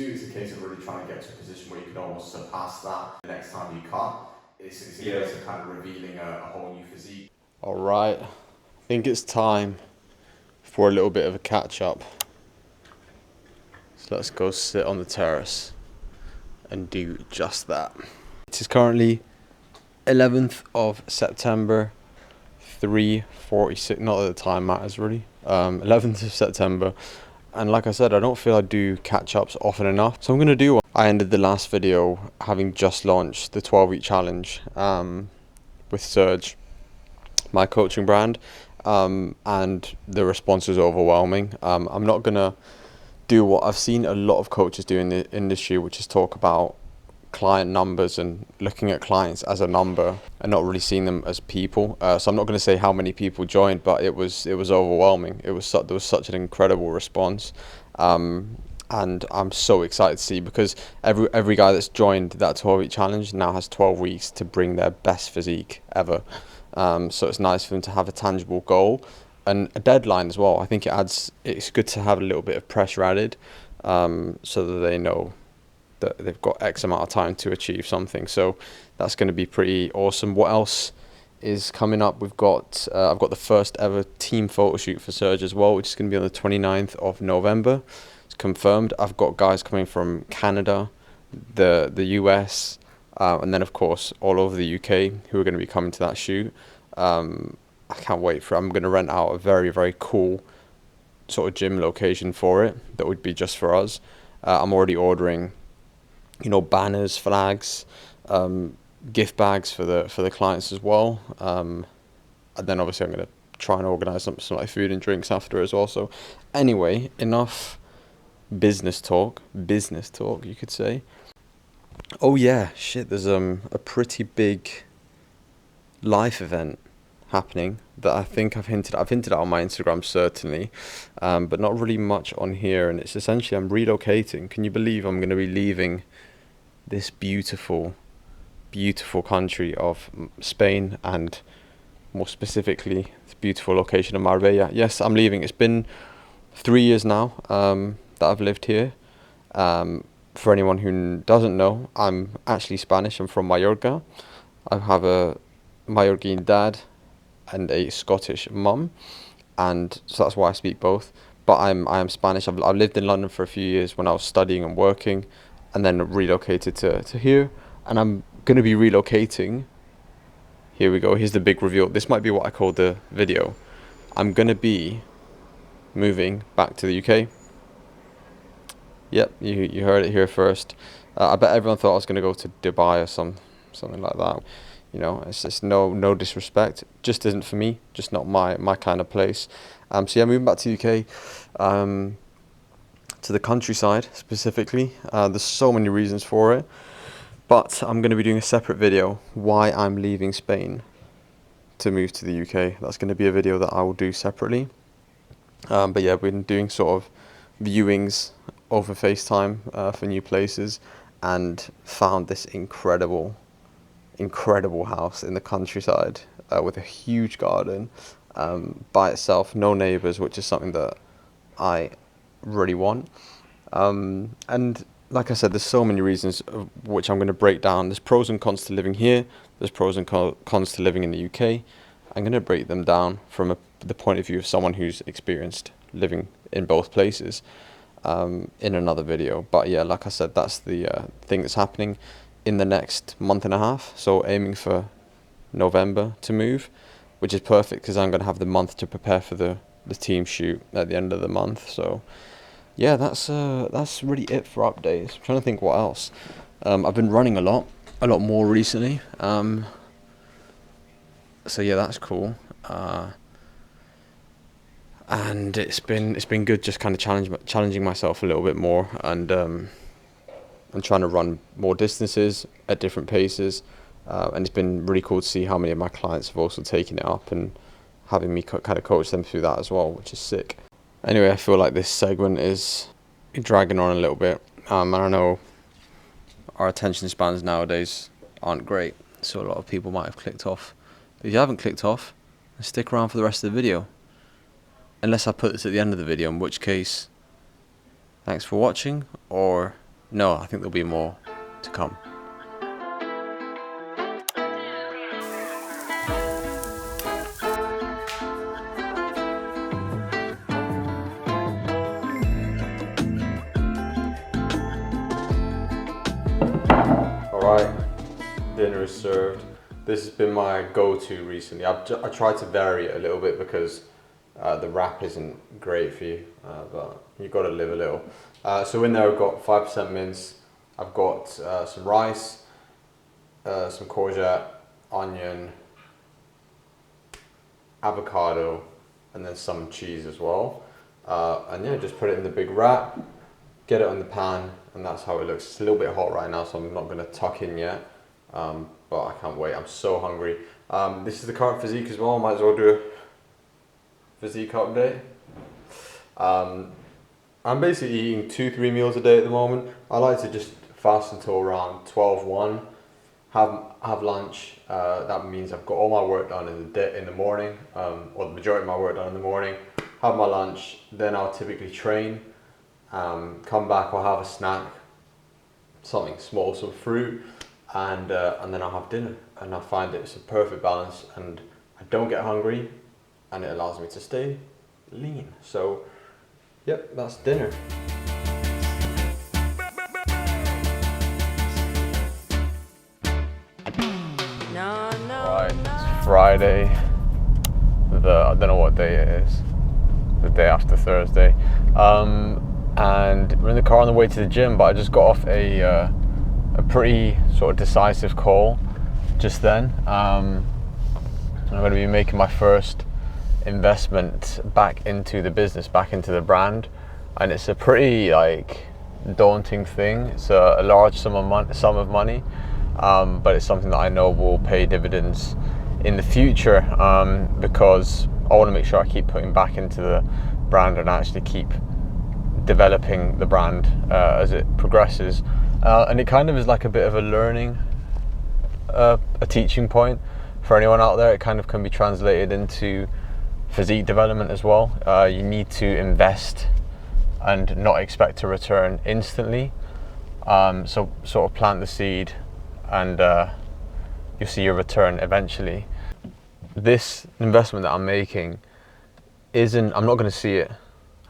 2, it's a case of really trying to get to a position where you can almost surpass that the next time you cut. It's a case of kind of revealing a whole new physique. Alright, I think it's time for a little bit of a catch up. So let's go sit on the terrace and do just that. It is currently 11th of September, 3:46, not that the time matters really, 11th of September, and like I said, I don't feel I do catch-ups often enough, so I'm going to do one. I ended the last video having just launched the 12-week challenge with Sergio, my coaching brand, and the response was overwhelming. I'm not going to do what I've seen a lot of coaches do in the industry, which is talk about client numbers and looking at clients as a number and not really seeing them as people. So I'm not going to say how many people joined, but it was overwhelming. There was such an incredible response, and I'm so excited to see, because every guy that's joined that 12-week challenge now has 12 weeks to bring their best physique ever. So it's nice for them to have a tangible goal and a deadline as well. I think it's good to have a little bit of pressure added, so that they know that they've got X amount of time to achieve something. So that's going to be pretty awesome. What else is coming up? We've got I've got the first ever team photo shoot for Sergio as well, which is going to be on the 29th of November. It's confirmed. I've got guys coming from Canada, the US, and then of course all over the UK who are going to be coming to that shoot. I can't wait for it. I'm going to rent out a very, very cool sort of gym location for it that would be just for us. I'm already ordering, banners, flags, gift bags for the clients as well. And then obviously I'm going to try and organise some like food and drinks after as well. So anyway, enough business talk, you could say. Oh yeah, shit, there's a pretty big life event happening that I think I've hinted at on my Instagram certainly, but not really much on here, and it's essentially I'm relocating. Can you believe I'm going to be leaving this beautiful country of Spain, and more specifically this beautiful location of Marbella? Yes, I'm leaving. It's been 3 years now that I've lived here. For anyone who doesn't know, I'm actually Spanish. I'm from Mallorca. I have a Mallorquin dad and a Scottish mum, and so that's why I speak both. But I am Spanish. I've lived in London for a few years when I was studying and working, and then relocated to here, and I'm going to be relocating. Here we go. Here's the big reveal. This might be what I call the video. I'm going to be moving back to the UK. Yep, you heard it here first. I bet everyone thought I was going to go to Dubai or something like that. It's just no disrespect. Just isn't for me. Just not my kind of place. So yeah, moving back to the UK, to the countryside specifically. There's so many reasons for it, but I'm going to be doing a separate video why I'm leaving Spain to move to the UK. That's going to be a video that I will do separately. But yeah, we've been doing sort of viewings over FaceTime for new places, and found this incredible house in the countryside with a huge garden by itself, no neighbours, which is something that I really want. And like I said, there's so many reasons which I'm going to break down. There's pros and cons to living here. There's pros and cons to living in the UK. I'm going to break them down from the point of view of someone who's experienced living in both places in another video. But yeah, like I said, that's the thing that's happening in the next month and a half. So aiming for November to move, which is perfect because I'm going to have the month to prepare for the team shoot at the end of the month. So yeah, that's really it for updates. I'm trying to think what else. I've been running a lot more recently. So yeah, that's cool. And it's been good, just kind of challenging myself a little bit more, and I'm trying to run more distances at different paces, and it's been really cool to see how many of my clients have also taken it up and having me kind of coach them through that as well, which is sick. Anyway, I feel like this segment is dragging on a little bit, and I know our attention spans nowadays aren't great, so a lot of people might have clicked off. But if you haven't clicked off, then stick around for the rest of the video. Unless I put this at the end of the video, in which case, thanks for watching, or no, I think there'll be more to come. Alright, dinner is served. This has been my go-to recently. I tried to vary it a little bit because the wrap isn't great for you, but you've got to live a little. So in there I've got 5% mince, I've got some rice, some courgette, onion, avocado, and then some cheese as well. And yeah, just put it in the big wrap, get it on the pan, and that's how it looks. It's a little bit hot right now, so I'm not going to tuck in yet, but I can't wait. I'm so hungry. This is the current physique as well. I might as well do a physique update. I'm basically eating 2-3 meals a day at the moment. I like to just fast until around 12-1, have lunch. That means I've got all my work done in the morning, or the majority of my work done in the morning. Have my lunch, then I'll typically train. Come back, I'll have a snack, something small, some fruit, and then I'll have dinner. And I find it's a perfect balance, and I don't get hungry, and it allows me to stay lean. So, yep, that's dinner. Right, it's Friday. I don't know what day it is. The day after Thursday. And we're in the car on the way to the gym, but I just got off a pretty sort of decisive call just then. I'm going to be making my first investment back into the business, back into the brand, and it's a pretty daunting thing. It's a large sum of money, but it's something that I know will pay dividends in the future, because I want to make sure I keep putting back into the brand and actually keep developing the brand as it progresses, and it kind of is like a bit of a learning, a teaching point for anyone out there. It kind of can be translated into physique development as well. You need to invest and not expect to return instantly, so sort of plant the seed and you'll see your return eventually. This investment that I'm making I'm not going to see it.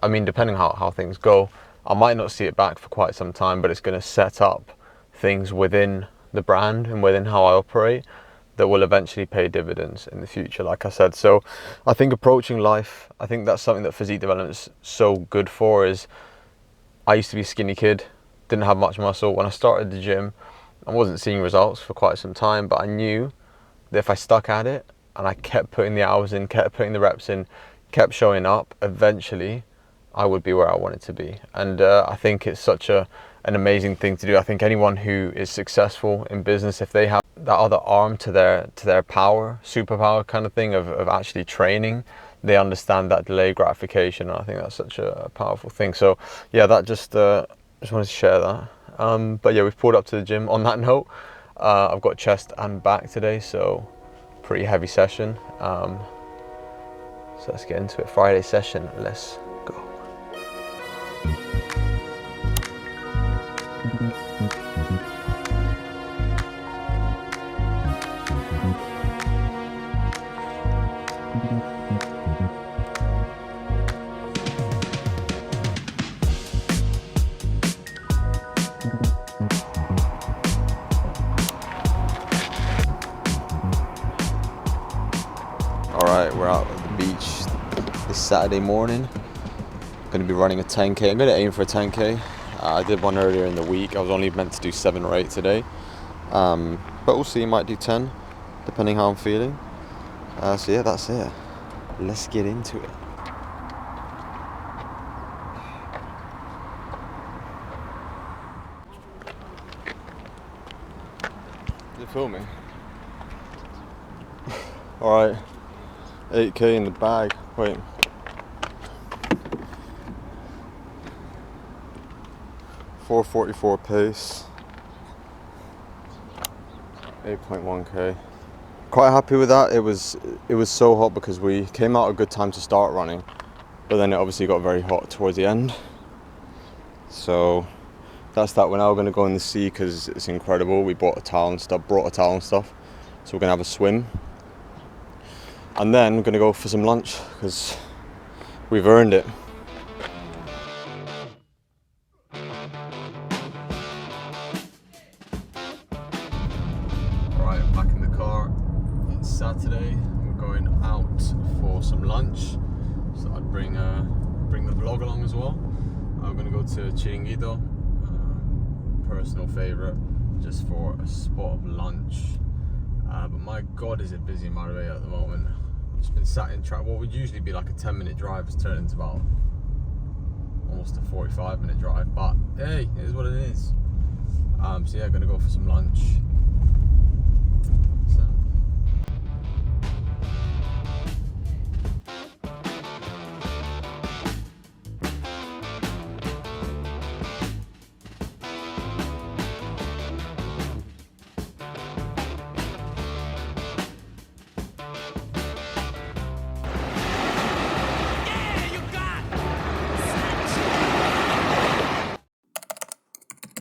I mean, depending how things go, I might not see it back for quite some time, but it's going to set up things within the brand and within how I operate that will eventually pay dividends in the future, like I said. So I think approaching life, I think that's something that physique development is so good for. Is I used to be a skinny kid, didn't have much muscle. When I started the gym, I wasn't seeing results for quite some time, but I knew that if I stuck at it and I kept putting the hours in, kept putting the reps in, kept showing up, eventually I would be where I wanted to be. And I think it's such an amazing thing to do. I think anyone who is successful in business, if they have that other arm to their power, superpower kind of thing of actually training, they understand that delayed gratification. And I think that's such a powerful thing. So yeah, that just wanted to share that. But yeah, we've pulled up to the gym. On that note, I've got chest and back today, so pretty heavy session. So let's get into it. Friday session, let's go. Alright, we're out at the beach this Saturday morning. Going to be running a 10k. I'm going to aim for a 10k. I did one earlier in the week. I was only meant to do 7 or 8 today. But we'll see, might do 10, depending how I'm feeling. So yeah, that's it. Let's get into it. Is it filming? Alright. 8k in the bag. Wait. .444 pace. 8.1k. Quite happy with that. It was so hot because we came out a good time to start running, but then it obviously got very hot towards the end. So That's that. We're now going to go in the sea because it's incredible. We brought a towel and stuff, so we're going to have a swim. And then we're going to go for some lunch because we've earned it. Alright, back in the car. It's Saturday. We're going out for some lunch. So I'd bring the vlog along as well. I'm going to go to Chiringuito, personal favourite, just for a spot of lunch. But my God, is it busy in Marbella at the moment. Just been sat in what would usually be like a 10-minute drive has turned into about almost a 45-minute drive, but hey, it is what it is. So yeah, gonna go for some lunch